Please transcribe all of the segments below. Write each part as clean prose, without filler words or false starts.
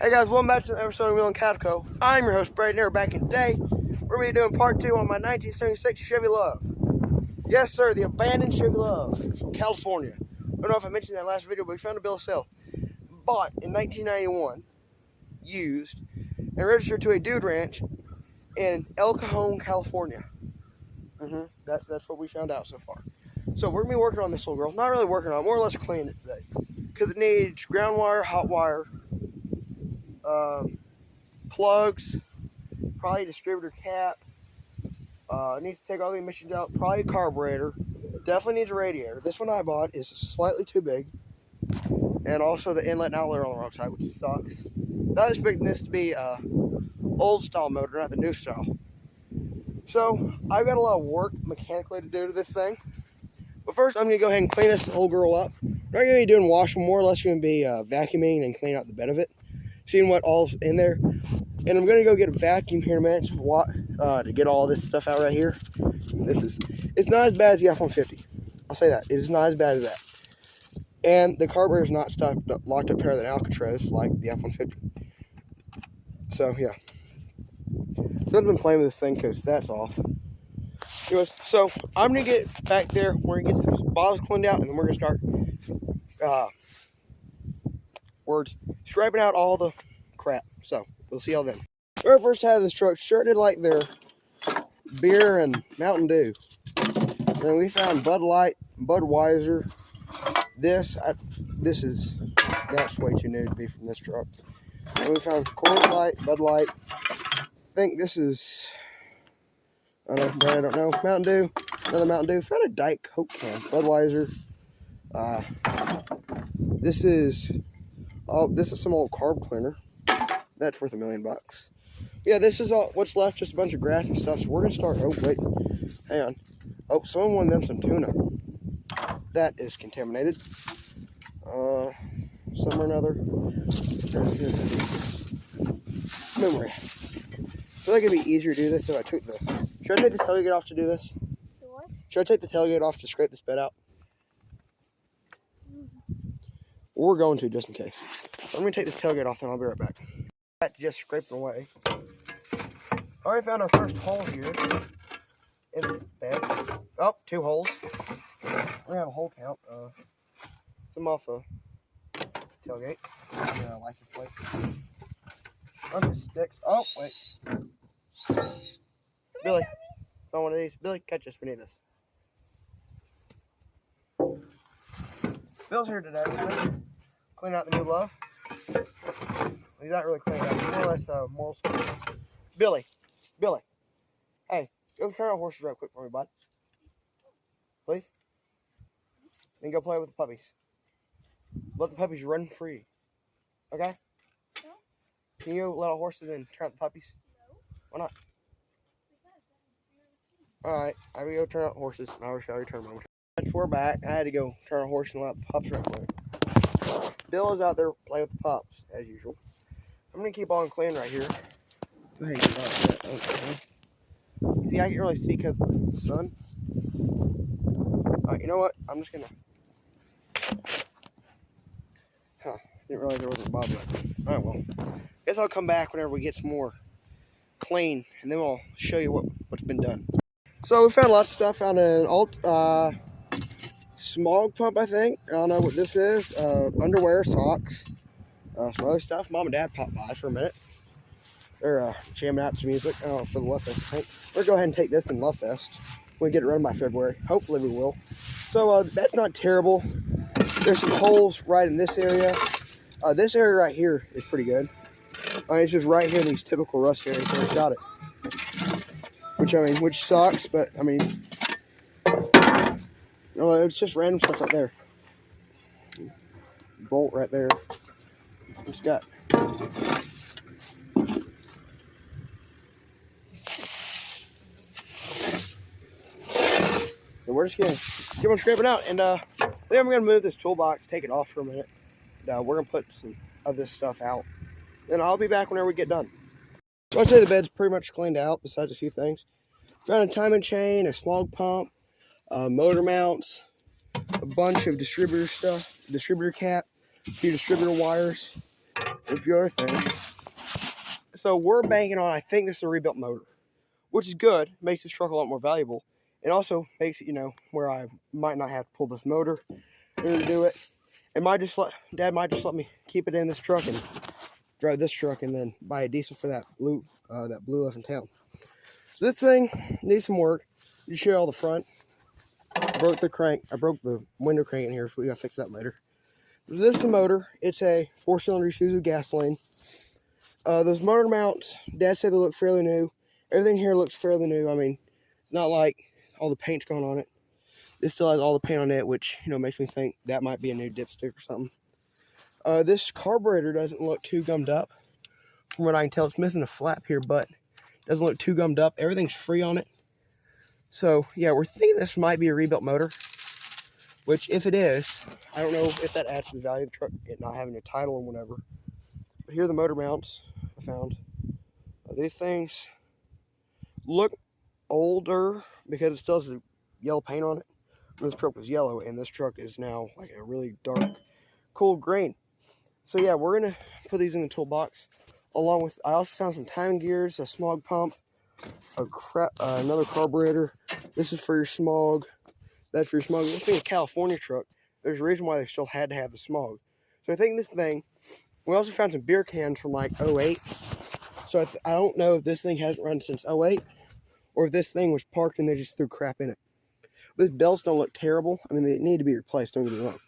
Hey guys, welcome back to the episode of Wheel and Catco. I'm your host, Brad, and we're back in today. We're going to be doing part 2 on my 1976 Chevy Love. Yes, sir, the abandoned Chevy Love from California. I don't know if I mentioned that last video, but we found a bill of sale. Bought in 1991, used, and registered to a dude ranch in El Cajon, California. That's what we found out so far. So we're going to be working on this little girl. Not really working on it, more or less cleaning it today. Because it needs ground wire, hot wire, plugs, probably a distributor cap, needs to take all the emissions out, probably a carburetor, definitely needs a radiator. This one I bought is slightly too big, and also the inlet and outlet are on the wrong side, which sucks. I was expecting this to be old style motor, not the new style. So I've got a lot of work mechanically to do to this thing, but first I'm going to go ahead and clean this whole girl up. We're not going to be doing washing, more or less going to be vacuuming and cleaning out the bed of it, seeing what all's in there. And I'm going to go get a vacuum here in a minute to get all this stuff out right here. It's not as bad as the F-150. I'll say that. It is not as bad as that. And the carburetor is not locked up tighter than Alcatraz like the F-150. So, yeah. So I've been playing with this thing because that's off. Anyways, so I'm going to get back there. We're going to get the bottles cleaned out, and then we're going to start striping out all the crap. So we'll see y'all then. Very first had this truck shirted like their beer and Mountain Dew. Then we found Bud Light, Budweiser. That's way too new to be from this truck. And we found Coors Light, Bud Light. I think this is, I don't know, Mountain Dew, another Mountain Dew. Found a Diet Coke can, Budweiser. This is some old carb cleaner. That's worth $1 million. Yeah, this is all what's left, just a bunch of grass and stuff. So we're gonna start. Oh wait, hang on. Oh, someone wanted them some tuna. That is contaminated. Some or another. Memory. I feel like it'd be easier to do this if I took the. Should I take the tailgate off to do this? What? Should I take the tailgate off to scrape this bed out? We're going to, just in case. So I'm gonna take this tailgate off, and I'll be right back. Just scraping away. Already found our first hole here in the bed. Oh, 2 holes. We have a hole count. Some off a tailgate. License plate. Bunch of sticks. Oh, wait. Billy, found one of these. Billy, catch us. We need this. Bill's here today. Clean out the new Love. He's not really cleaning out. He's more or less moral support. Billy. Hey, go turn on horses real quick for me, bud. Please. Then go play with the puppies. Let the puppies run free. Okay? No. Can you let out horses and turn out the puppies? No. Why not? Alright, I will go turn out horses and I shall return my horse. We're back. I had to go turn a horse and let the pups right quick. Bill is out there playing with the pups, as usual. I'm going to keep on cleaning right here. Go ahead and get that. Okay. See, I can't really see because of the sun. Alright, you know what? I'm just going to... Didn't realize there wasn't a bob button. Alright, well. Guess I'll come back whenever we get some more clean, and then we'll show you what's been done. So we found lots of stuff. Found an smog pump, I think. I don't know what this is. Underwear, socks, some other stuff. Mom and Dad popped by for a minute. They're jamming out some music for the Love Fest, I think. We'll go ahead and take this in Love Fest. We'll get it running by February. Hopefully we will. So that's not terrible. There's some holes right in this area. This area right here is pretty good. It's just right here in these typical rust areas where I shot it. Which sucks, but it's just random stuff right there. Bolt right there. It's got. So we're just gonna keep on scraping out, and then we're gonna move this toolbox, take it off for a minute. We're gonna put some of this stuff out. Then I'll be back whenever we get done. So I'd say the bed's pretty much cleaned out, besides a few things. Found a timing chain, a smog pump, motor mounts, a bunch of distributor stuff, distributor cap, a few distributor wires, a few other things. So we're banking on, I think this is a rebuilt motor, which is good. Makes this truck a lot more valuable. It also makes it, where I might not have to pull this motor in order to do it. Dad might just let me keep it in this truck and drive this truck, and then buy a diesel for that blue up in town. So this thing needs some work. You show all the front. I broke the window crank in here, so we gotta fix that later. This is the motor. It's a 4-cylinder Isuzu gasoline. Those motor mounts, Dad said they look fairly new. Everything here looks fairly new. I mean, it's not like all the paint's gone on it. This still has all the paint on it, which, makes me think that might be a new dipstick or something. This carburetor doesn't look too gummed up. From what I can tell, it's missing a flap here, but it doesn't look too gummed up. Everything's free on it. So, yeah, we're thinking this might be a rebuilt motor, which, if it is, I don't know if that adds to the value of the truck, it not having a title or whatever. But here are the motor mounts I found. These things look older because it still has a yellow paint on it. This truck was yellow, and this truck is now like a really dark, cool green. So yeah, we're gonna put these in the toolbox. Along with, I also found some timing gears, a smog pump, another carburetor. This is for your smog. That's for your smog. This being a California truck, there's a reason why they still had to have the smog. So I think this thing. We also found some beer cans from like 08. So I don't know if this thing hasn't run since 08, or if this thing was parked and they just threw crap in it. These belts don't look terrible. I mean, they need to be replaced, don't get me wrong.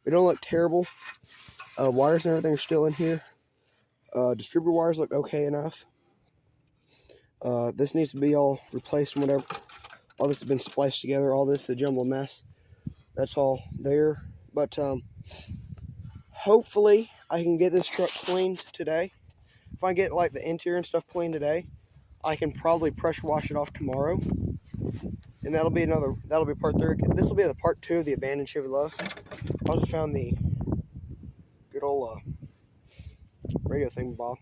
They don't look terrible. Wires and everything are still in here. Distributor wires look okay enough. This needs to be all replaced and whatever. All this has been spliced together. All this is a jumbled mess. That's all there. But hopefully I can get this truck cleaned today. If I get like the interior and stuff cleaned today, I can probably pressure wash it off tomorrow. And that'll be part 3. This will be the part 2 of the abandoned Chevy Love. I also found the good old radio thing, Bob.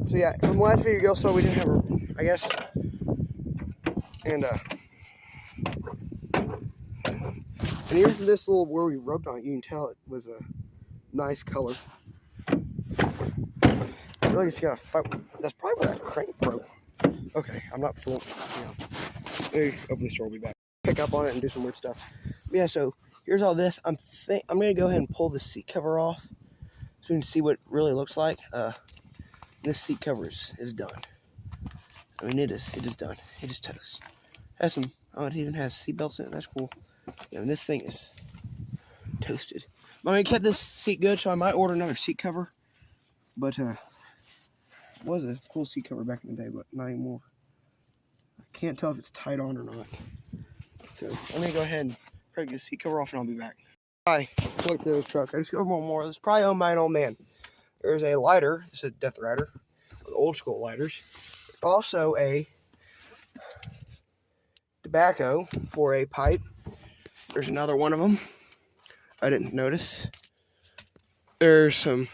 So yeah, from the last video you saw, we didn't have I guess, and even from this little where we rubbed on it, you can tell it was a nice color. I really just gotta fight. That's probably where that crank broke. Okay, I'm not fooling. Maybe open this door, we'll be back. Pick up on it and do some weird stuff. But yeah, so here's all this. I'm gonna go ahead and pull the seat cover off so we can see what it really looks like. This seat cover is done. I mean, it is done. It is toast. Has some. Oh, it even has seat belts in it. That's cool. Yeah, and this thing is toasted. But I mean, kept this seat good, so I might order another seat cover. But it was a cool seat cover back in the day, but not anymore. I can't tell if it's tied on or not. So I'm gonna go ahead and break the seat cover off, and I'll be back. Hi, look through this truck. I just got one more. This is probably owned by an old man. There's a lighter. This is a Death Rider with old school lighters. Also a tobacco for a pipe. There's another one of them. I didn't notice. There's some.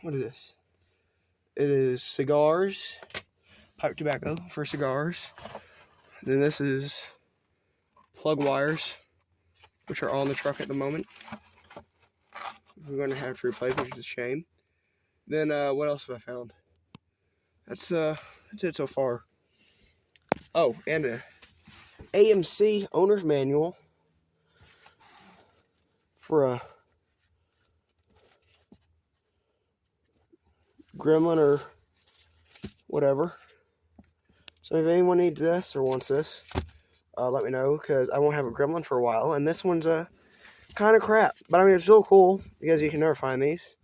What is this? It is cigars. Pipe tobacco for cigars. Then this is plug wires, which are on the truck at the moment. We're going to have to replace, which is a shame. Then what else have I found? That's it so far. Oh, and a AMC owner's manual for a Gremlin or whatever. So if anyone needs this or wants this, let me know, because I won't have a Gremlin for a while. And this one's kind of crap, but I mean, it's still cool because you can never find these.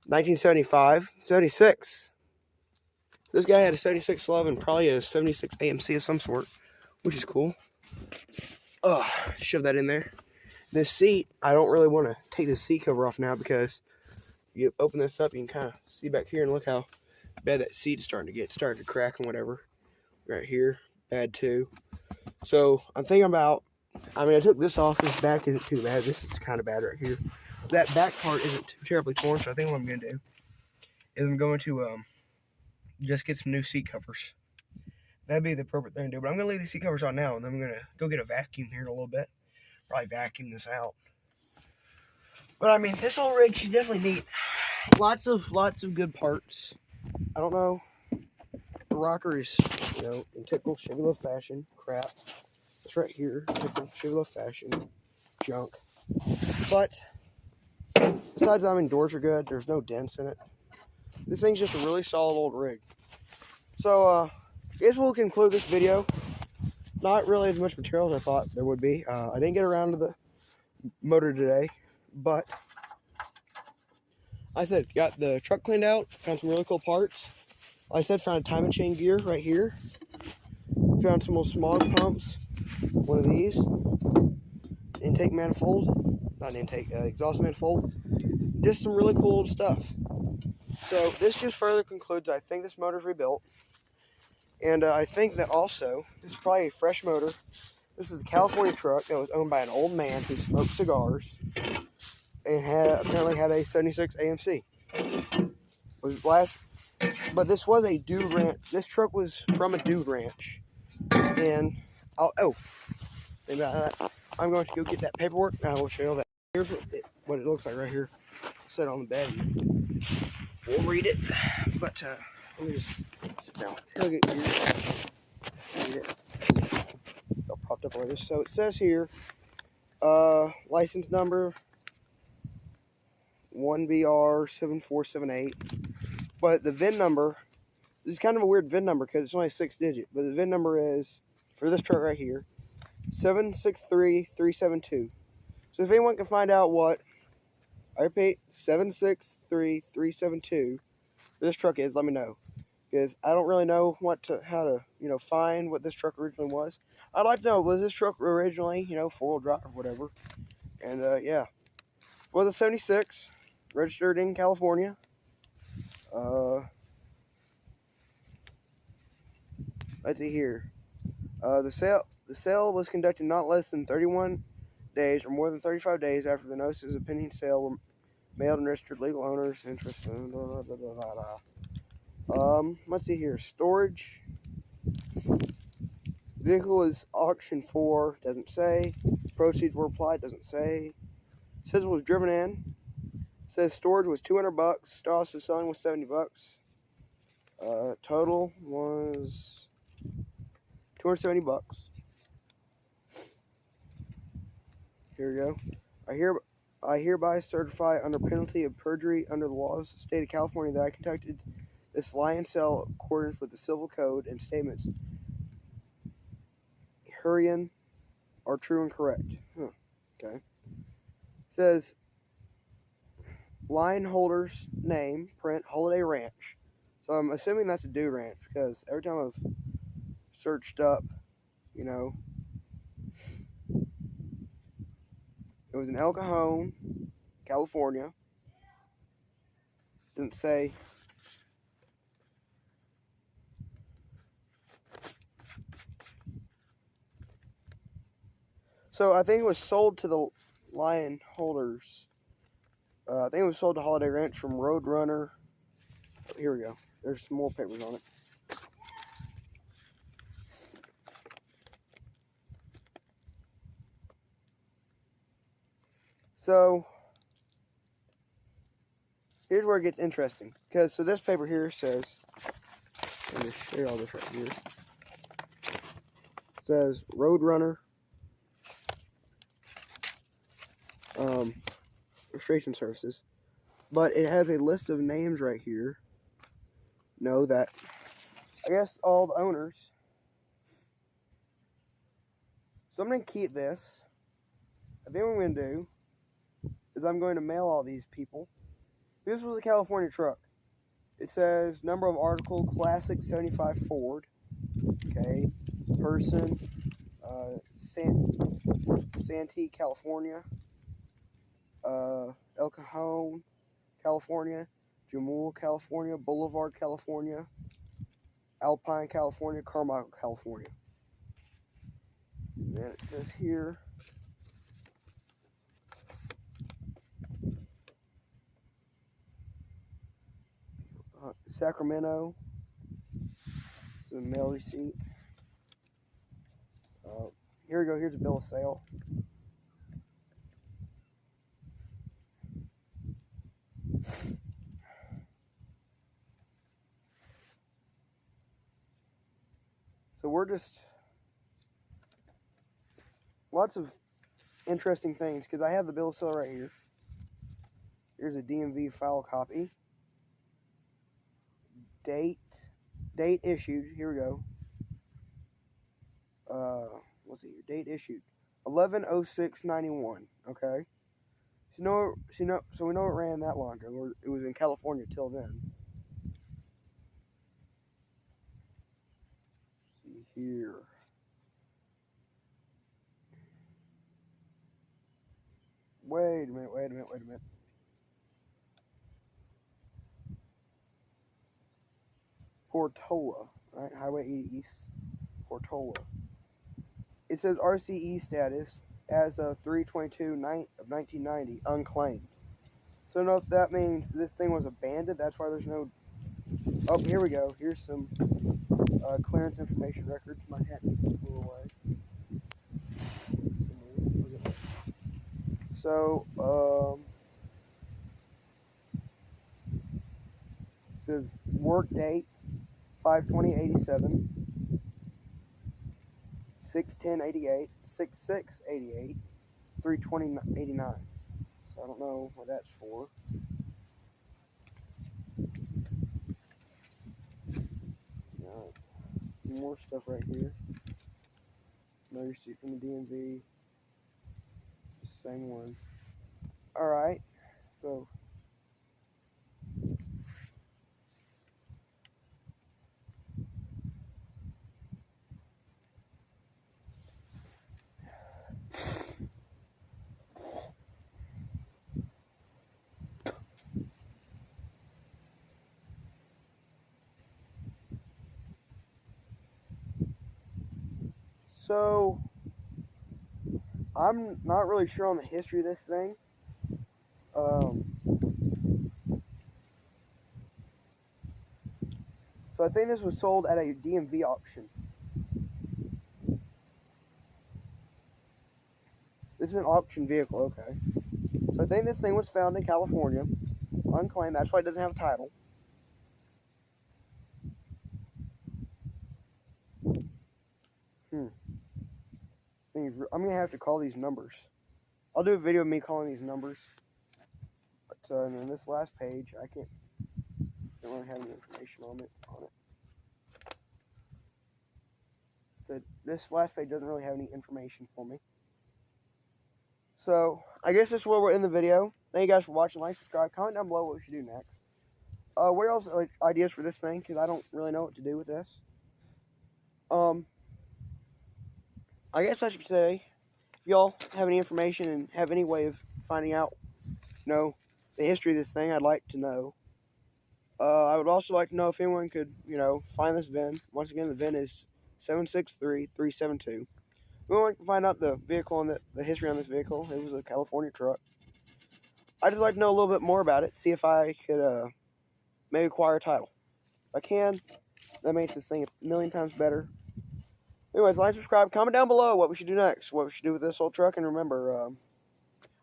1975, 76. This guy had a 76 Love and probably a 76 AMC of some sort, which is cool. Shove that in there. This seat, I don't really want to take this seat cover off now, because you open this up, you can kind of see back here, and look how bad that seat is starting to get. It's starting to crack and whatever. Right here, bad too. So I'm thinking about, I mean, I took this off. This back isn't too bad. This is kind of bad right here. That back part isn't too terribly torn, so I think what I'm going to do is I'm going to just get some new seat covers. That'd be the appropriate thing to do. But I'm going to leave these seat covers on now, and then I'm going to go get a vacuum here in a little bit. Probably vacuum this out. But I mean, this whole rig should definitely neat. Lots of good parts. I don't know. The rocker is, in typical Chevy Love fashion, crap. It's right here, typical Chevy Love fashion, junk. But besides, I mean, doors are good. There's no dents in it. This thing's just a really solid old rig. So, I guess we'll conclude this video. Not really as much material as I thought there would be. I didn't get around to the motor today, but I said, got the truck cleaned out, found some really cool parts. Like I said, found a timing chain gear right here. Found some little smog pumps, one of these. Intake manifold, not an intake, exhaust manifold. Just some really cool stuff. So this just further concludes, I think this motor's rebuilt. And I think that also, this is probably a fresh motor. This is a California truck that was owned by an old man who smoked cigars and apparently had a 76 AMC. But this was a dude ranch. This truck was from a dude ranch. And I'm going to go get that paperwork and I will show you that. Here's what it looks like right here. Set on the bed. We'll read it. But let me just sit down with the tailgate here. Read it. It's all propped up like this. So it says here, license number 1BR7478. But the VIN number, this is kind of a weird VIN number because it's only 6 digit. But the VIN number is, for this truck right here, 763372. So if anyone can find out what, I repeat, 763372 for this truck is, let me know. Because I don't really know how to find what this truck originally was. I'd like to know, was this truck originally, 4-wheel drive or whatever? And yeah. Was a 76, registered in California. Let's see here. The sale was conducted not less than 31 days or more than 35 days after the notices of pending sale were mailed and registered legal owners. Interest. Let's see here. Storage. Vehicle was auctioned for. Doesn't say. Proceeds were applied. Doesn't say. Says it was driven in. Says storage was $200. Cost of selling was $70. Total was $270. Here we go. I hereby certify under penalty of perjury under the laws of the state of California that I conducted this lion sale in accordance with the civil code and statements herein are true and correct. Okay. It says lion holder's name, print, Holiday Ranch. So I'm assuming that's a dude ranch because every time I've searched up, it was in El Cajon, California. Didn't say. So I think it was sold to the lion holders. I think it was sold to Holiday Ranch from Roadrunner. Oh, here we go. There's some more papers on it. So here's where it gets interesting. So this paper here says, let me show you all this right here. It says Roadrunner registration services. But it has a list of names right here. Know that, I guess, all the owners. So I'm going to keep this. I think what I'm going to do is I'm going to mail all these people. This was a California truck. It says number of article classic 75 Ford. Okay. Person. Santee, California. El Cajon, California. Jamul, California. Boulevard, California. Alpine, California. Carmichael, California. And then it says here. Sacramento. The mail receipt. Here we go. Here's a bill of sale. So we're just lots of interesting things because I have the bill of sale right here. Here's a DMV file copy. Date issued. Here we go. What's it here? Date issued 11/06/91. Okay. So we know it ran that long ago. It was in California till then. See here. Wait a minute. Portola, right? Highway 80 East, Portola. It says RCE status as of 3/22/1990, unclaimed. So I don't know if that means this thing was abandoned. That's why there's no. Oh, here we go. Here's some clearance information records. My hat flew away. So, it says work date 5/20/87, 6/10/88, 6/6/88, 3/20/89. So I don't know what that's for. Some more stuff right here. Another receipt from the DMV. Same one. Alright, so I'm not really sure on the history of this thing. So I think this was sold at a DMV auction. This is an auction vehicle, okay. So I think this thing was found in California, unclaimed. That's why it doesn't have a title. I'm gonna have to call these numbers. I'll do a video of me calling these numbers. But and then this last page, I don't really have any information on it. This last page doesn't really have any information for me. So I guess this is where we're in the video. Thank you guys for watching. Like, subscribe, comment down below what we should do next. What else ideas for this thing? Because I don't really know what to do with this. I guess I should say, if y'all have any information and have any way of finding out, the history of this thing, I'd like to know. I would also like to know if anyone could, find this VIN. Once again, the VIN is 763372. We want to find out the vehicle and the history on this vehicle. It was a California truck. I'd just like to know a little bit more about it. See if I could maybe acquire a title. If I can, that makes this thing a million times better. Anyways, like, subscribe, comment down below what we should do next, what we should do with this old truck, and remember, I'm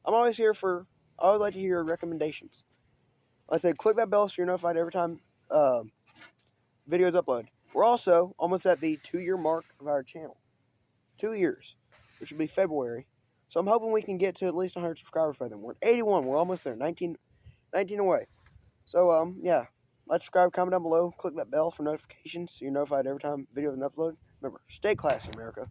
always here I always like to hear your recommendations. Like I said, click that bell so you're notified every time videos upload. We're also almost at the 2-year mark of our channel. 2 years, which will be February. So I'm hoping we can get to at least 100 subscribers by then. We're at 81. We're almost there. 19 away. So, yeah. Like, subscribe, comment down below. Click that bell for notifications so you're notified every time video is uploaded. Remember, stay classy, America.